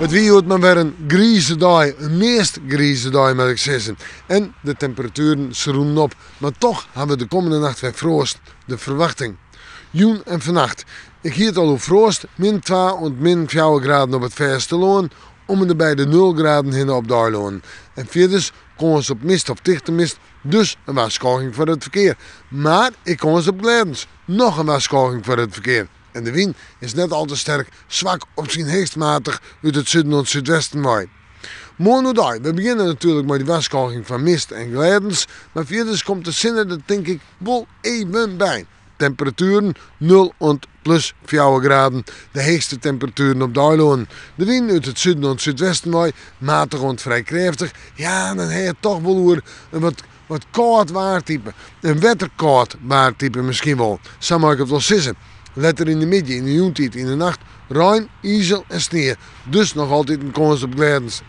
Het weer maar weer een grieze dag, een meest grieze dag moet ik zeggen. En de temperaturen schroeven op, maar toch hebben we de komende nacht weer frost, de verwachting. Joen en vannacht. Ik hield al hoe frost, -2 en -4 graden op het verste loon, om er bij de 0 graden heen op daar loon. En verder kans op mist of dichte mist, dus een waarschuwing voor het verkeer. Maar ik kans op gladens, nog een waarschuwing voor het verkeer. En de wind is net al te sterk, zwak of zijn heetst matig uit het zuiden en het zuidwesten waait. Morgen we beginnen natuurlijk met de waarschuwing van mist en gladens, maar verder komt de zinnen er denk ik wel even bij. Temperaturen 0 en +4 graden, de hoogste temperaturen op Duiloon. De wind uit het zuiden en het zuidwesten waait, matig en vrij krachtig. Ja, dan heb je toch wel weer een wat koud waartype. Een wetterkoud waartype misschien wel. Zo mag ik het wel zeggen. Letter in de middag, in de joentijd, in de nacht, rein, ijzel en sneeuw. Dus nog altijd een kans op gladens.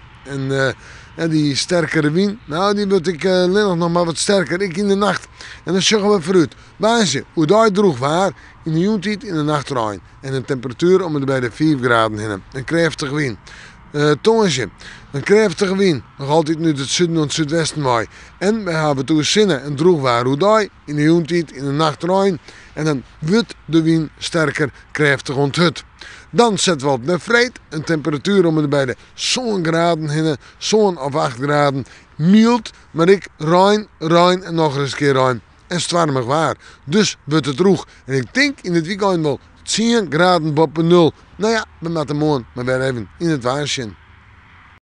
En die sterkere wind, nou die moet ik nog maar wat sterker, ik in de nacht. En dan zeggen we vooruit. Baasje, hoe daar droeg waar, in de joentijd, in de nacht rein. En een temperatuur om er bij de 4 graden heen. Een krachtige wind. Tongetje, een krachtige wind, nog altijd nu het zuiden en het zuidwesten waait. En we hebben toen zinnen en droeg waar hoe daar, in de joentijd, in de nacht rein. En dan wordt de wind sterker, krachtig onthut. Dan zetten we op naar Vreed, een temperatuur om er bij de zo'n graden heen, zo'n of 8 graden. Mild, maar ik rein en nog eens een keer rein. En zwarmig waar. Dus wordt het droeg. En ik denk in het weekend wel 10 graden boven 0. Nou ja, we moeten morgen maar weer even in het waarsje.